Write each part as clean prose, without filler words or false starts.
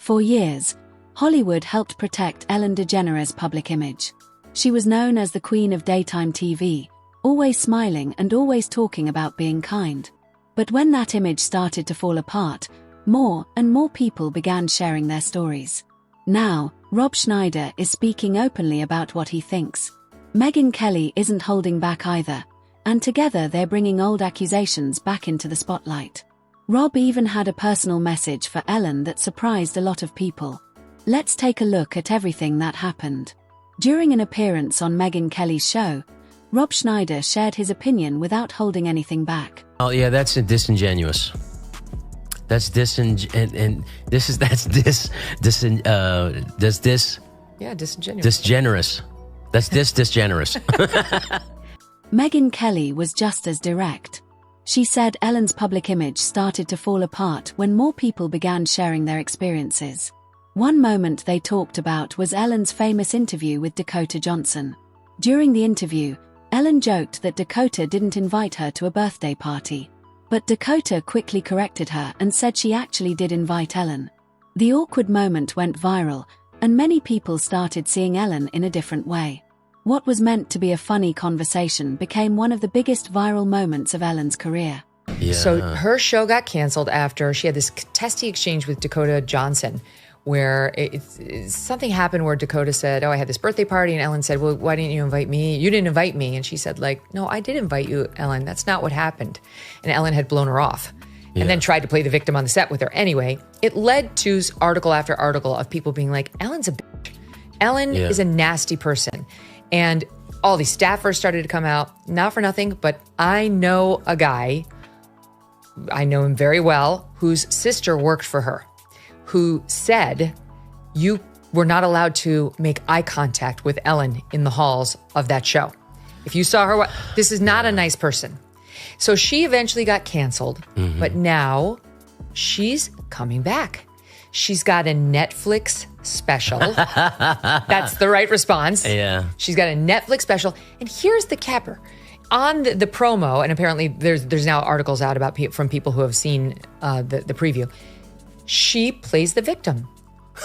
For years, Hollywood helped protect Ellen DeGeneres' public image. She was known as the queen of daytime TV, always smiling and always talking about being kind. But when that image started to fall apart, more and more people began sharing their stories. Now, Rob Schneider is speaking openly about what he thinks. Megyn Kelly isn't holding back either, and together they're bringing old accusations back into the spotlight. Rob even had a personal message for Ellen that surprised a lot of people. Let's take a look at everything that happened. During an appearance on Megyn Kelly's show, Rob Schneider shared his opinion without holding anything back. Oh yeah, that's disingenuous. That's disingenuous. Yeah, disingenuous. Disgenerous. That's disgenerous. Megyn Kelly was just as direct. She said Ellen's public image started to fall apart when more people began sharing their experiences. One moment they talked about was Ellen's famous interview with Dakota Johnson. During the interview, Ellen joked that Dakota didn't invite her to a birthday party. But Dakota quickly corrected her and said she actually did invite Ellen. The awkward moment went viral, and many people started seeing Ellen in a different way. What was meant to be a funny conversation became one of the biggest viral moments of Ellen's career. Yeah. So her show got canceled after she had this testy exchange with Dakota Johnson, where something happened where Dakota said, I had this birthday party, and Ellen said, well, why didn't you invite me? You didn't invite me. And she said, no, I did invite you, Ellen. That's not what happened. And Ellen had blown her off and then tried to play the victim on the set with her. Anyway, it led to article after article of people being like, Ellen's a bitch. Ellen is a nasty person. And all these staffers started to come out, not for nothing, but I know a guy, I know him very well, whose sister worked for her, who said, you were not allowed to make eye contact with Ellen in the halls of that show. If you saw her, this is not a nice person. So she eventually got canceled, but now she's coming back. She's got a Netflix special. That's the right response. Yeah. She's got a Netflix special. And here's the capper. On the promo, and apparently there's now articles out about from people who have seen the preview, she plays the victim.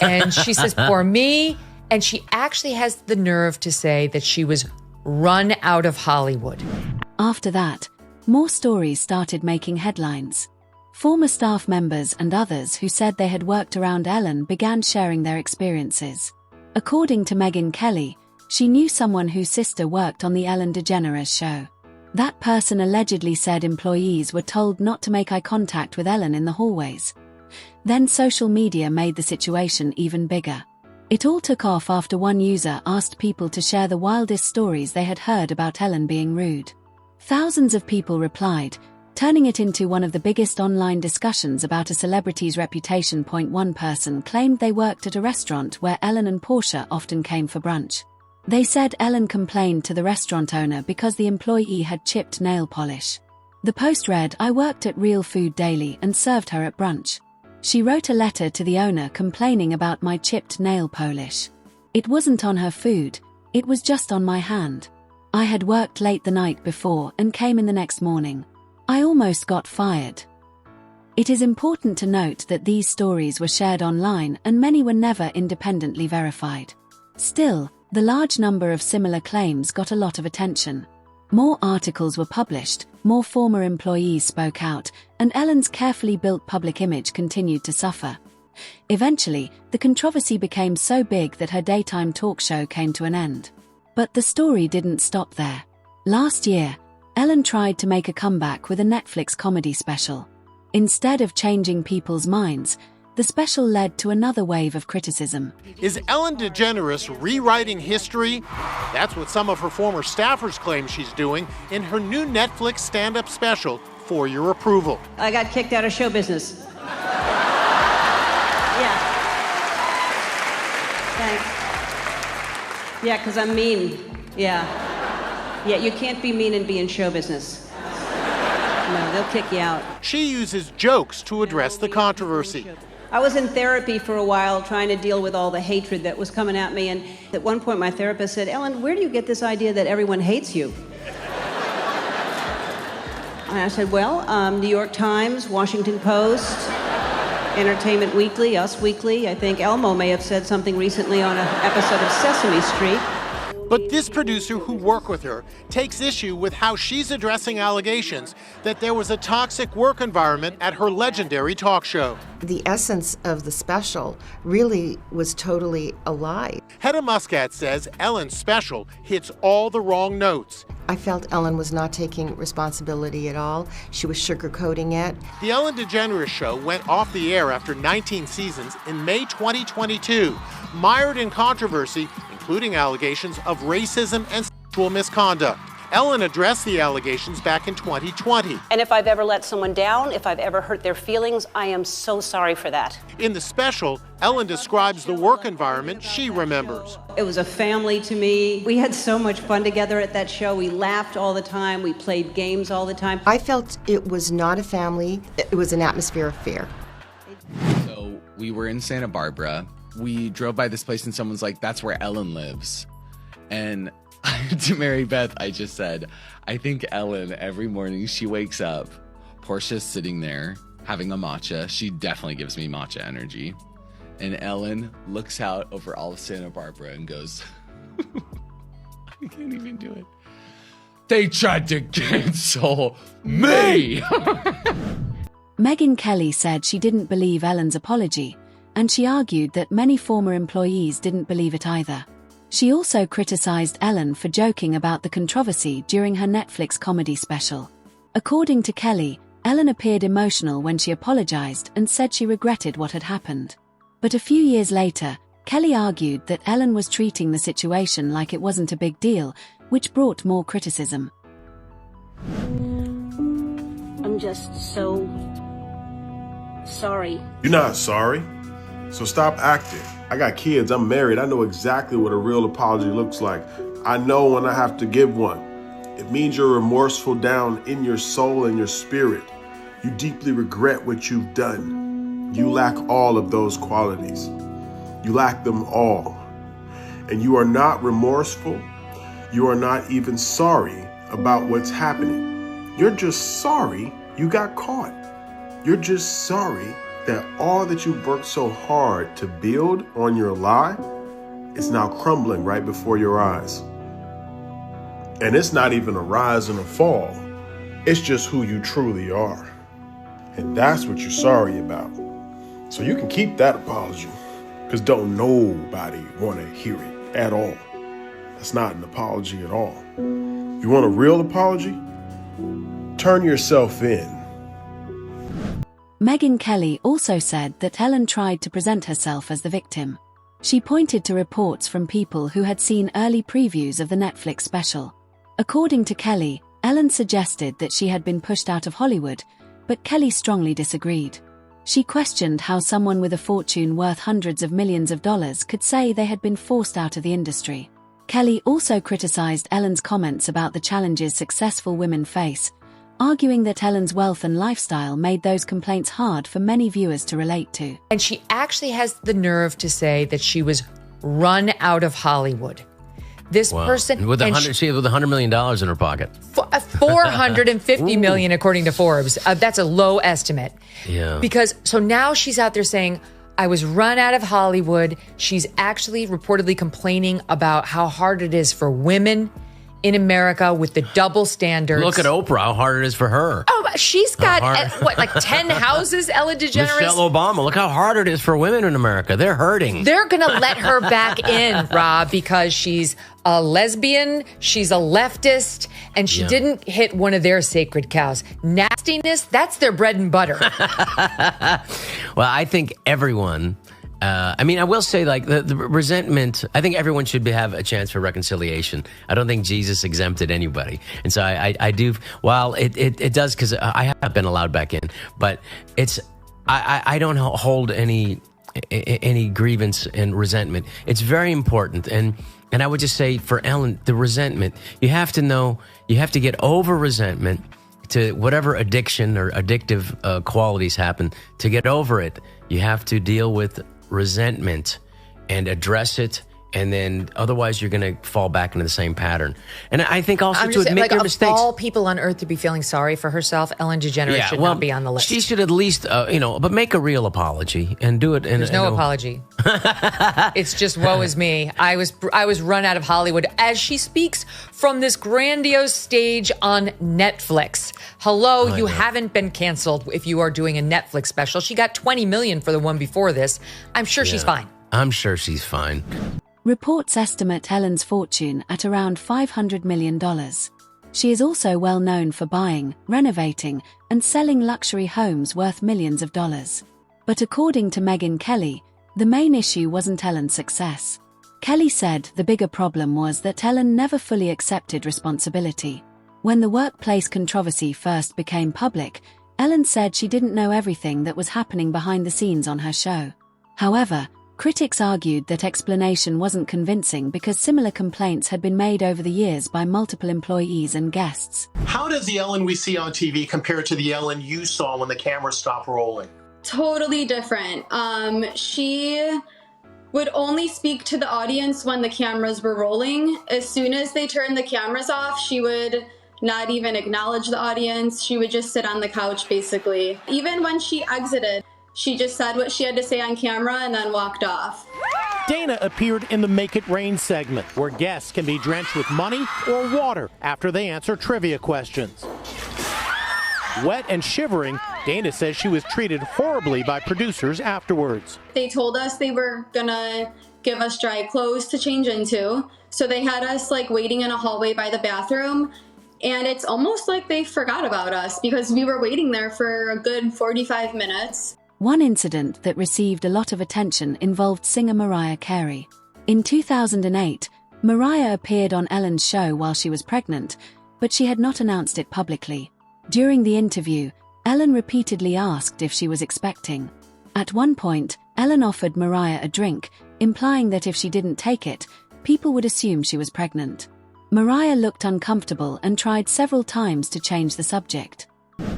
And she says, for me, and she actually has the nerve to say that she was run out of Hollywood. After that, more stories started making headlines. Former staff members and others who said they had worked around Ellen began sharing their experiences. According to Megyn Kelly, she knew someone whose sister worked on the Ellen DeGeneres show. That person allegedly said employees were told not to make eye contact with Ellen in the hallways. Then social media made the situation even bigger. It all took off after one user asked people to share the wildest stories they had heard about Ellen being rude. Thousands of people replied, turning it into one of the biggest online discussions about a celebrity's reputation. One person claimed they worked at a restaurant where Ellen and Portia often came for brunch. They said Ellen complained to the restaurant owner because the employee had chipped nail polish. The post read, I worked at Real Food Daily and served her at brunch. She wrote a letter to the owner complaining about my chipped nail polish. It wasn't on her food, it was just on my hand. I had worked late the night before and came in the next morning. I almost got fired. It is important to note that these stories were shared online and many were never independently verified. Still, the large number of similar claims got a lot of attention. More articles were published, more former employees spoke out, and Ellen's carefully built public image continued to suffer. Eventually, the controversy became so big that her daytime talk show came to an end. But the story didn't stop there. Last year, Ellen tried to make a comeback with a Netflix comedy special. Instead of changing people's minds, the special led to another wave of criticism. Is Ellen DeGeneres rewriting history? That's what some of her former staffers claim she's doing in her new Netflix stand-up special, For Your Approval. I got kicked out of show business. Yeah. Thanks. Yeah, because I'm mean. Yeah. Yeah, you can't be mean and be in show business. No, they'll kick you out. She uses jokes to address the controversy. I was in therapy for a while trying to deal with all the hatred that was coming at me, and at one point my therapist said, Ellen, where do you get this idea that everyone hates you? And I said, well, New York Times, Washington Post, Entertainment Weekly, Us Weekly. I think Elmo may have said something recently on an episode of Sesame Street. But this producer who worked with her takes issue with how she's addressing allegations that there was a toxic work environment at her legendary talk show. The essence of the special really was totally a lie. Hedda Muscat says Ellen's special hits all the wrong notes. I felt Ellen was not taking responsibility at all. She was sugarcoating it. The Ellen DeGeneres show went off the air after 19 seasons in May 2022, mired in controversy, including allegations of racism and sexual misconduct. Ellen addressed the allegations back in 2020. And if I've ever let someone down, if I've ever hurt their feelings, I am so sorry for that. In the special, Ellen describes the work environment she remembers. It was a family to me. We had so much fun together at that show. We laughed all the time. We played games all the time. I felt it was not a family. It was an atmosphere of fear. So we were in Santa Barbara. We drove by this place and someone's like, that's where Ellen lives. And to Mary Beth, I just said, I think Ellen, every morning she wakes up, Portia's sitting there having a matcha. She definitely gives me matcha energy. And Ellen looks out over all of Santa Barbara and goes, I can't even do it. They tried to cancel me. Megyn Kelly said she didn't believe Ellen's apology, and she argued that many former employees didn't believe it either. She also criticized Ellen for joking about the controversy during her Netflix comedy special. According to Kelly, Ellen appeared emotional when she apologized and said she regretted what had happened. But a few years later, Kelly argued that Ellen was treating the situation like it wasn't a big deal, which brought more criticism. I'm just so sorry. You're not sorry, so stop acting. I got kids, I'm married, I know exactly what a real apology looks like. I know when I have to give one. It means you're remorseful down in your soul and your spirit. You deeply regret what you've done. You lack all of those qualities. You lack them all. And you are not remorseful. You are not even sorry about what's happening. You're just sorry you got caught. You're just sorry that all that you've worked so hard to build on your lie is now crumbling right before your eyes. And it's not even a rise and a fall. It's just who you truly are. And that's what you're sorry about. So you can keep that apology, because don't nobody want to hear it at all. That's not an apology at all. You want a real apology? Turn yourself in. Megyn Kelly also said that Ellen tried to present herself as the victim. She pointed to reports from people who had seen early previews of the Netflix special. According to Kelly, Ellen suggested that she had been pushed out of Hollywood, but Kelly strongly disagreed. She questioned how someone with a fortune worth hundreds of millions of dollars could say they had been forced out of the industry. Kelly also criticized Ellen's comments about the challenges successful women face, arguing that Ellen's wealth and lifestyle made those complaints hard for many viewers to relate to. And she actually has the nerve to say that she was run out of Hollywood. This person with $100 million in her pocket, $450 million according to Forbes. That's a low estimate. Yeah. Because so now she's out there saying, I was run out of Hollywood. She's actually reportedly complaining about how hard it is for women in America with the double standards. Look at Oprah, how hard it is for her. Oh, she's got, like 10 houses, Ellen DeGeneres? Michelle Obama, look how hard it is for women in America. They're hurting. They're going to let her back in, Rob, because she's a lesbian, she's a leftist, and she didn't hit one of their sacred cows. Nastiness, that's their bread and butter. Well, I think everyone... I will say, like, the resentment, I think everyone should have a chance for reconciliation. I don't think Jesus exempted anybody. And so I do, while it does, because I have been allowed back in, but I don't hold any grievance and resentment. It's very important. And I would just say for Ellen, the resentment, you have to know, you have to get over resentment to whatever addiction or addictive qualities happen. To get over it, you have to deal with resentment and address it and then otherwise you're going to fall back into the same pattern. And I think also I'm to just admit like, your of mistakes. all people on earth to be feeling sorry for herself, Ellen DeGeneres should not be on the list. She should at least, but make a real apology and do it. There's no apology. It's just woe is me. I was run out of Hollywood as she speaks from this grandiose stage on Netflix. Hello, you haven't been canceled if you are doing a Netflix special. She got $20 million for the one before this. I'm sure she's fine. I'm sure she's fine. Reports estimate Ellen's fortune at around $500 million. She is also well known for buying, renovating, and selling luxury homes worth millions of dollars. But according to Megyn Kelly, the main issue wasn't Ellen's success. Kelly said the bigger problem was that Ellen never fully accepted responsibility. When the workplace controversy first became public, Ellen said she didn't know everything that was happening behind the scenes on her show. However, critics argued that explanation wasn't convincing because similar complaints had been made over the years by multiple employees and guests. How does the Ellen we see on TV compare to the Ellen you saw when the cameras stopped rolling? Totally different. She would only speak to the audience when the cameras were rolling. As soon as they turned the cameras off, she would not even acknowledge the audience. She would just sit on the couch, basically. Even when she exited, she just said what she had to say on camera and then walked off. Dana appeared in the Make It Rain segment, where guests can be drenched with money or water after they answer trivia questions. Wet and shivering, Dana says she was treated horribly by producers afterwards. They told us they were gonna give us dry clothes to change into, so they had us waiting in a hallway by the bathroom, and it's almost like they forgot about us because we were waiting there for a good 45 minutes. One incident that received a lot of attention involved singer Mariah Carey. In 2008, Mariah appeared on Ellen's show while she was pregnant, but she had not announced it publicly. During the interview, Ellen repeatedly asked if she was expecting. At one point, Ellen offered Mariah a drink, implying that if she didn't take it, people would assume she was pregnant. Mariah looked uncomfortable and tried several times to change the subject.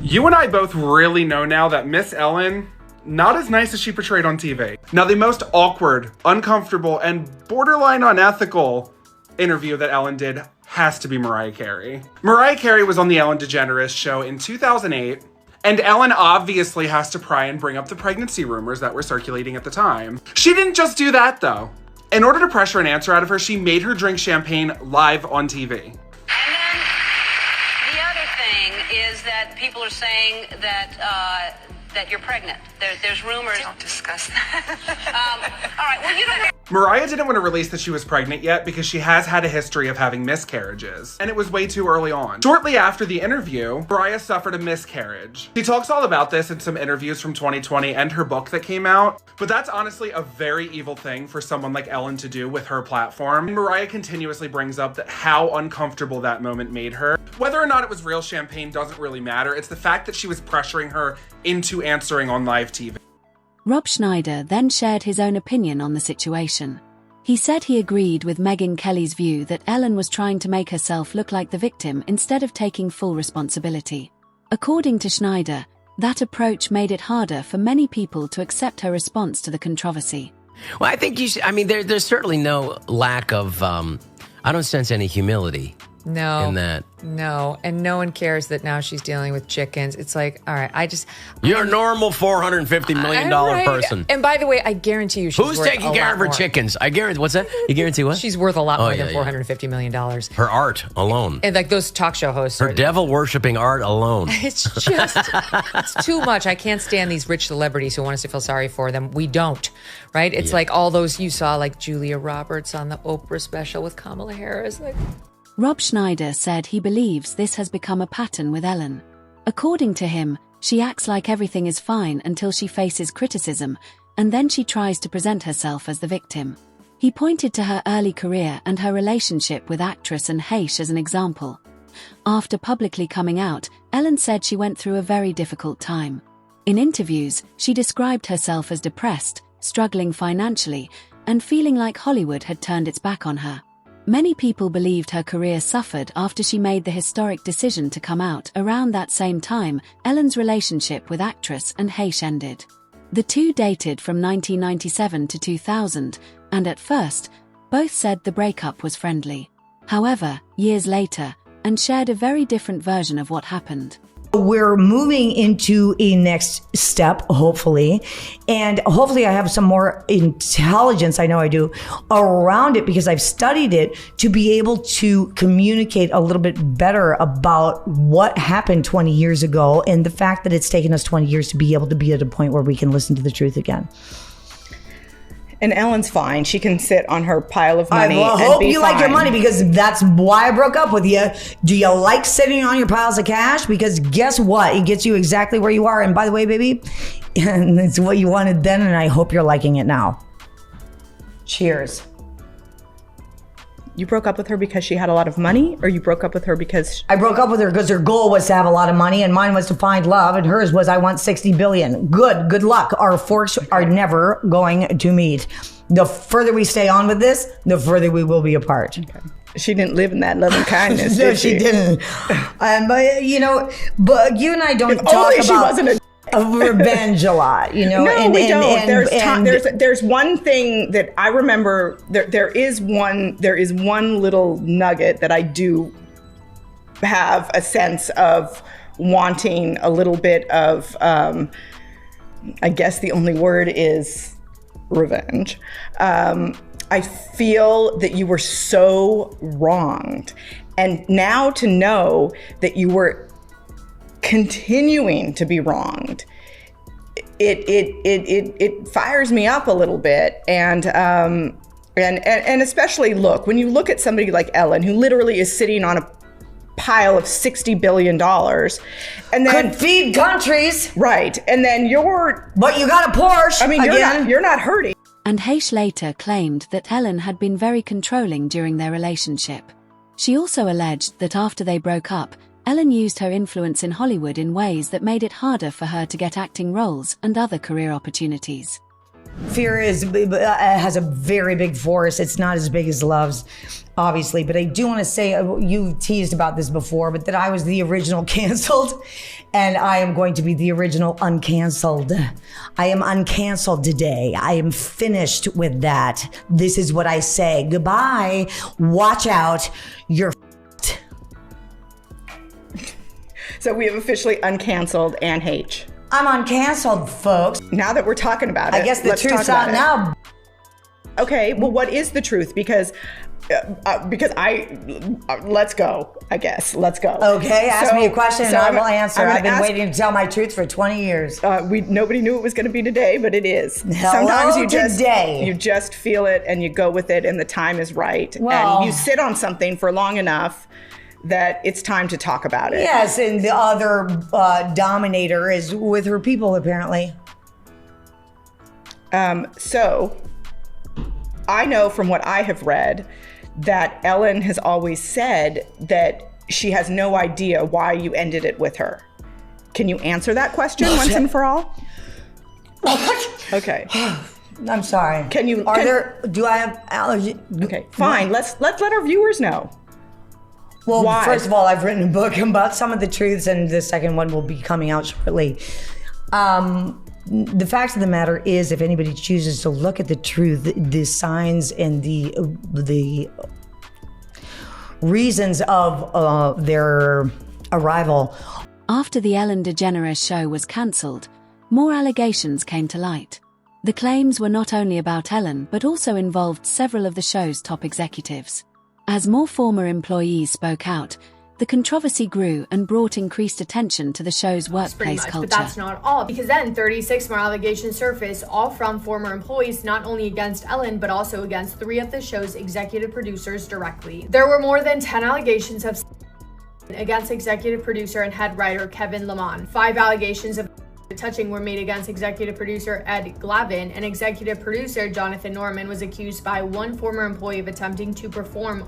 You and I both really know now that Miss Ellen, not as nice as she portrayed on TV. Now, the most awkward, uncomfortable, and borderline unethical interview that Ellen did has to be Mariah Carey. Mariah Carey was on the Ellen DeGeneres show in 2008, and Ellen obviously has to pry and bring up the pregnancy rumors that were circulating at the time. She didn't just do that, though. In order to pressure an answer out of her, she made her drink champagne live on TV. And then the other thing is that people are saying that you're pregnant. There's rumors. Don't discuss that. All right. Well, you don't have. Mariah didn't want to release that she was pregnant yet because she has had a history of having miscarriages, and it was way too early on. Shortly after the interview, Mariah suffered a miscarriage. She talks all about this in some interviews from 2020 and her book that came out, but that's honestly a very evil thing for someone like Ellen to do with her platform. And Mariah continuously brings up that how uncomfortable that moment made her. Whether or not it was real champagne doesn't really matter. It's the fact that she was pressuring her into answering on live TV. Rob Schneider then shared his own opinion on the situation. He said he agreed with Megyn Kelly's view that Ellen was trying to make herself look like the victim instead of taking full responsibility. According to Schneider, that approach made it harder for many people to accept her response to the controversy. Well, I think there's certainly no lack of, I don't sense any humility. No. In that. No. And no one cares that now she's dealing with chickens. It's like, all right, You're a normal $450 million person. And by the way, I guarantee you she's Who's worth taking care of her more. chickens? I guarantee, what's that? You guarantee what? She's worth a lot more than $450 million. Her art alone. And those talk show hosts. Her devil-worshipping art alone. It's just, it's too much. I can't stand these rich celebrities who want us to feel sorry for them. We don't, right? It's like all those you saw, like Julia Roberts on the Oprah special with Kamala Harris. Rob Schneider said he believes this has become a pattern with Ellen. According to him, she acts like everything is fine until she faces criticism, and then she tries to present herself as the victim. He pointed to her early career and her relationship with actress Anne Heche as an example. After publicly coming out, Ellen said she went through a very difficult time. In interviews, she described herself as depressed, struggling financially, and feeling like Hollywood had turned its back on her. Many people believed her career suffered after she made the historic decision to come out. Around that same time, Ellen's relationship with actress Anne Heche ended. The two dated from 1997 to 2000, and at first, Both said the breakup was friendly. However, years later, and shared a very different version of what happened. We're moving into a next step, hopefully. And hopefully I have some more intelligence, I know I do, around it because I've studied it to be able to communicate a little bit better about what happened 20 years ago and the fact that it's taken us 20 years to be able to be at a point where we can listen to the truth again. And Ellen's fine. She can sit on her pile of money. I hope you like your money because that's why I broke up with you. Do you like sitting on your piles of cash? Because guess what? It gets you exactly where you are. And by the way, baby, and it's what you wanted then, and I hope you're liking it now. Cheers. You broke up with her because she had a lot of money, or you broke up with her because... I broke up with her because her goal was to have a lot of money, and mine was to find love, and hers was I want 60 billion. Good luck. Our forks are never going to meet. The further we stay on with this, the further we will be apart. Okay. She didn't live in that love and kindness, No, did she? she didn't. But you and I don't talk about... She wasn't revenge a lot, No, we don't. There's one thing that I remember. There is one little nugget that I do have a sense of wanting a little bit of. I guess the only word is revenge. I feel that you were so wronged, and now to know that you were continuing to be wronged, it fires me up a little bit, and especially when you look at somebody like Ellen, who literally is sitting on a pile of $60 billion, and then could feed countries, right? And then but you got a Porsche. I mean, you're not hurting. And Heish later claimed that Ellen had been very controlling during their relationship. She also alleged that after they broke up, Ellen used her influence in Hollywood in ways that made it harder for her to get acting roles and other career opportunities. Fear has a very big force. It's not as big as love's, obviously. But I do want to say, you teased about this before, but that I was the original canceled, and I am going to be the original uncanceled. I am uncanceled today. I am finished with that. This is what I say. Goodbye. Watch out. You're So we have officially uncanceled Anne H. I'm uncanceled, folks. Now that we're talking about it, I guess the truth's out now. Okay, well, what is the truth? Because let's go, I guess. Let's go. Okay, ask me a question and I will answer. I've been waiting to tell my truth for 20 years. Nobody knew it was going to be today, but it is. Sometimes you just feel it and you go with it and the time is right. Well, and you sit on something for long enough that it's time to talk about it. Yes, and the other dominator is with her people, apparently. So, I know from what I have read that Ellen has always said that she has no idea why you ended it with her. Can you answer that question once and for all? Okay. I'm sorry. Do I have allergy? Okay, fine. Let's let our viewers know. Well, why? First of all, I've written a book about some of the truths, and the second one will be coming out shortly. The fact of the matter is, if anybody chooses to look at the truth, the signs and the reasons of their arrival. After the Ellen DeGeneres show was cancelled, more allegations came to light. The claims were not only about Ellen, but also involved several of the show's top executives. As more former employees spoke out, the controversy grew and brought increased attention to the show's workplace culture. But that's not all, because then 36 more allegations surfaced, all from former employees, not only against Ellen, but also against 3 of the show's executive producers directly. There were more than 10 allegations of against executive producer and head writer Kevin Lemon. 5 allegations of touching were made against executive producer Ed Glavin, and executive producer Jonathan Norman was accused by one former employee of attempting to perform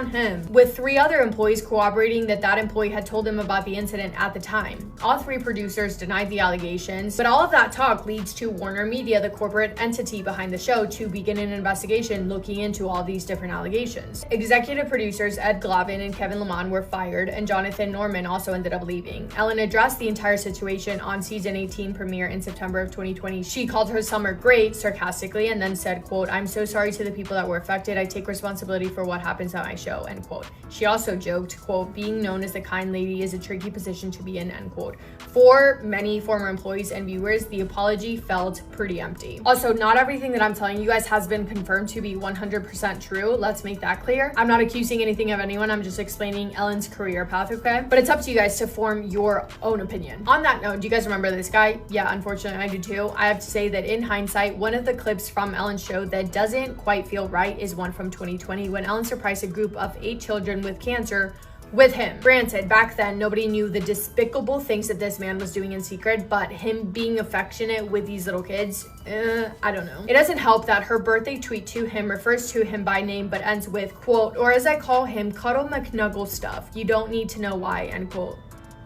on him, with 3 other employees corroborating that employee had told him about the incident at the time. All 3 producers denied the allegations, but all of that talk leads to Warner Media, the corporate entity behind the show, to begin an investigation looking into all these different allegations. Executive producers Ed Glavin and Kevin Lemon were fired, and Jonathan Norman also ended up leaving. Ellen addressed the entire situation on season 18 premiere in September of 2020. She called her summer great sarcastically and then said, quote, "I'm so sorry to the people that were affected. I take responsibility for what happens at my show," end quote. She also joked, quote, "Being known as the kind lady is a tricky position to be in," end quote. For many former employees and viewers, the apology felt pretty empty. Also, not everything that I'm telling you guys has been confirmed to be 100% true. Let's make that clear. I'm not accusing anything of anyone. I'm just explaining Ellen's career path, okay? But it's up to you guys to form your own opinion. On that note, do you guys remember this guy? Yeah, unfortunately, I do too. I have to say that in hindsight, one of the clips from Ellen's show that doesn't quite feel right is one from 2020 when Ellen surprised a group of 8 children with cancer with him. Granted, back then, nobody knew the despicable things that this man was doing in secret, but him being affectionate with these little kids, I don't know. It doesn't help that her birthday tweet to him refers to him by name, but ends with, quote, "Or as I call him, Cuddle McNuggle stuff. You don't need to know why," end quote.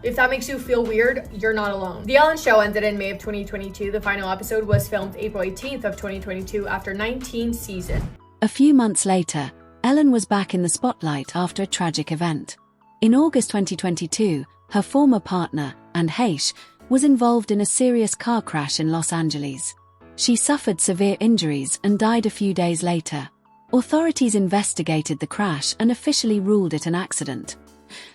If that makes you feel weird, you're not alone. The Ellen Show ended in May of 2022. The final episode was filmed April 18th of 2022 after 19 seasons. A few months later, Ellen was back in the spotlight after a tragic event. In August 2022, her former partner, Anne Heche, was involved in a serious car crash in Los Angeles. She suffered severe injuries and died a few days later. Authorities investigated the crash and officially ruled it an accident.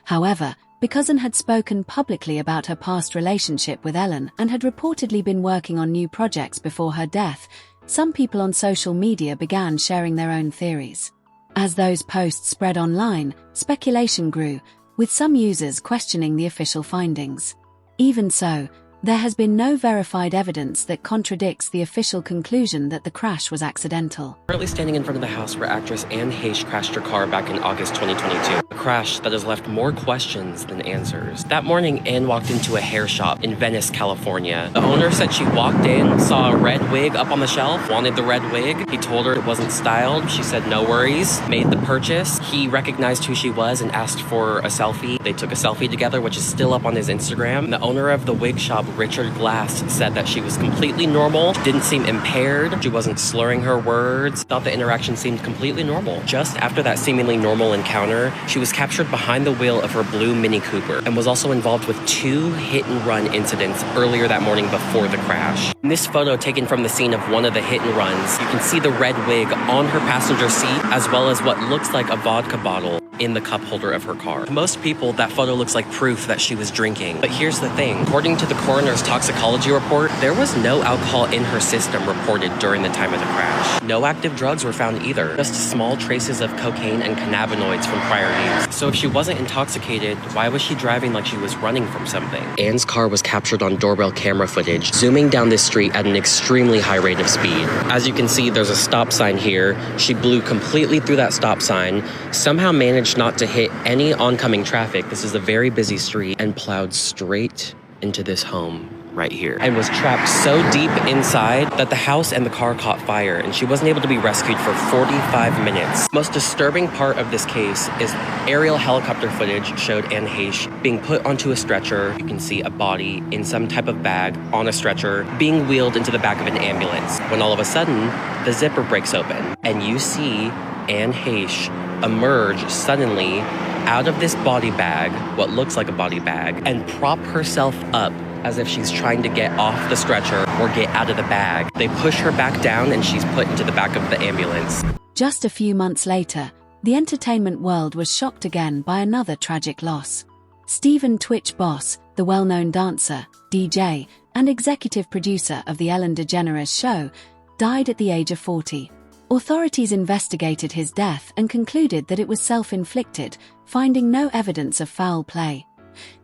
However, because Anne had spoken publicly about her past relationship with Ellen and had reportedly been working on new projects before her death, some people on social media began sharing their own theories. As those posts spread online, speculation grew, with some users questioning the official findings. Even so, there has been no verified evidence that contradicts the official conclusion that the crash was accidental. Currently standing in front of the house where actress Anne Heche crashed her car back in August 2022. A crash that has left more questions than answers. That morning, Anne walked into a hair shop in Venice, California. The owner said she walked in, saw a red wig up on the shelf, wanted the red wig. He told her it wasn't styled. She said no worries, made the purchase. He recognized who she was and asked for a selfie. They took a selfie together, which is still up on his Instagram. The owner of the wig shop, Richard Glass, said that she was completely normal, didn't seem impaired, she wasn't slurring her words, thought the interaction seemed completely normal. Just after that seemingly normal encounter, she was captured behind the wheel of her blue Mini Cooper and was also involved with 2 hit-and-run incidents earlier that morning before the crash. In this photo taken from the scene of one of the hit-and-runs, you can see the red wig on her passenger seat as well as what looks like a vodka bottle in the cup holder of her car. To most people, that photo looks like proof that she was drinking. But here's the thing. According to the coroner's toxicology report, there was no alcohol in her system reported during the time of the crash. No active drugs were found either, just small traces of cocaine and cannabinoids from prior use. So if she wasn't intoxicated, why was she driving like she was running from something? Anne's car was captured on doorbell camera footage, zooming down this street at an extremely high rate of speed. As you can see, there's a stop sign here. She blew completely through that stop sign, somehow managed not to hit any oncoming traffic. This is a very busy street, and plowed straight into this home right here and was trapped so deep inside that the house and the car caught fire, and she wasn't able to be rescued for 45 minutes. Most disturbing part of this case is aerial helicopter footage showed Anne Heche being put onto a stretcher. You can see a body in some type of bag on a stretcher being wheeled into the back of an ambulance when all of a sudden the zipper breaks open and you see Anne Heche emerge suddenly out of this body bag, what looks like a body bag, and prop herself up as if she's trying to get off the stretcher or get out of the bag. They push her back down and she's put into the back of the ambulance. Just a few months later, the entertainment world was shocked again by another tragic loss. Stephen Twitch Boss, the well-known dancer, DJ, and executive producer of the Ellen DeGeneres show, died at the age of 40. Authorities investigated his death and concluded that it was self-inflicted, finding no evidence of foul play.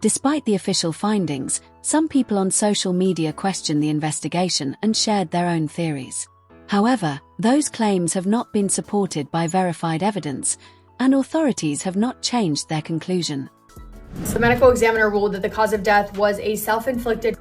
Despite the official findings, some people on social media questioned the investigation and shared their own theories. However, those claims have not been supported by verified evidence, and authorities have not changed their conclusion. The medical examiner ruled that the cause of death was a self-inflicted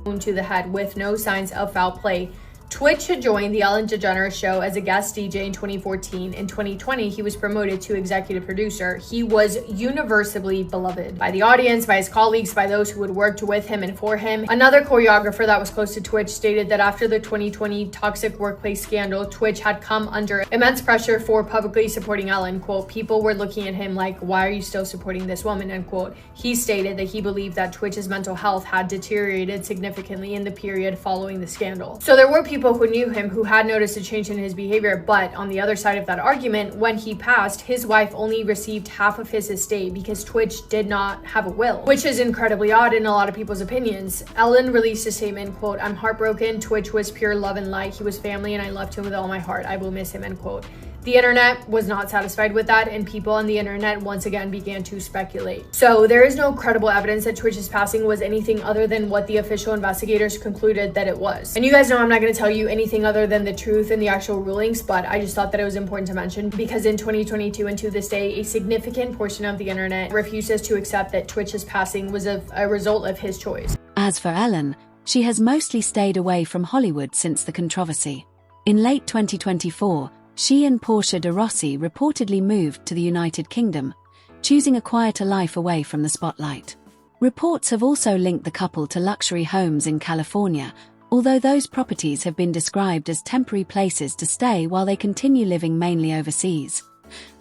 wound to the head with no signs of foul play. Twitch had joined the Ellen DeGeneres show as a guest DJ in 2014. In 2020, he was promoted to executive producer. He was universally beloved by the audience, by his colleagues, by those who had worked with him and for him. Another choreographer that was close to Twitch stated that after the 2020 toxic workplace scandal, Twitch had come under immense pressure for publicly supporting Ellen. Quote, people were looking at him like, why are you still supporting this woman? End quote. He stated that he believed that Twitch's mental health had deteriorated significantly in the period following the scandal. So there were people who knew him who had noticed a change in his behavior, but on the other side of that argument, when he passed, his wife only received half of his estate because Twitch did not have a will, which is incredibly odd in a lot of people's opinions. Ellen released a statement, quote, I'm heartbroken. Twitch was pure love and light. He was family and I loved him with all my heart. I will miss him, end quote. The internet was not satisfied with that, and people on the internet once again began to speculate. So there is no credible evidence that Twitch's passing was anything other than what the official investigators concluded that it was. And you guys know I'm not going to tell you anything other than the truth and the actual rulings, but I just thought that it was important to mention because in 2022 and to this day, a significant portion of the internet refuses to accept that Twitch's passing was a result of his choice. As for Ellen, she has mostly stayed away from Hollywood since the controversy. In late 2024, she and Portia de Rossi reportedly moved to the United Kingdom, choosing a quieter life away from the spotlight. Reports have also linked the couple to luxury homes in California, although those properties have been described as temporary places to stay while they continue living mainly overseas.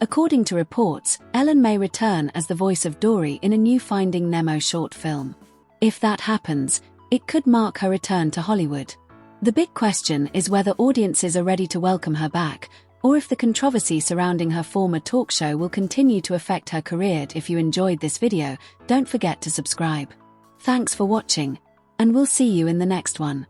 According to reports, Ellen may return as the voice of Dory in a new Finding Nemo short film. If that happens, it could mark her return to Hollywood. The big question is whether audiences are ready to welcome her back, or if the controversy surrounding her former talk show will continue to affect her career. If you enjoyed this video, don't forget to subscribe. Thanks for watching, and we'll see you in the next one.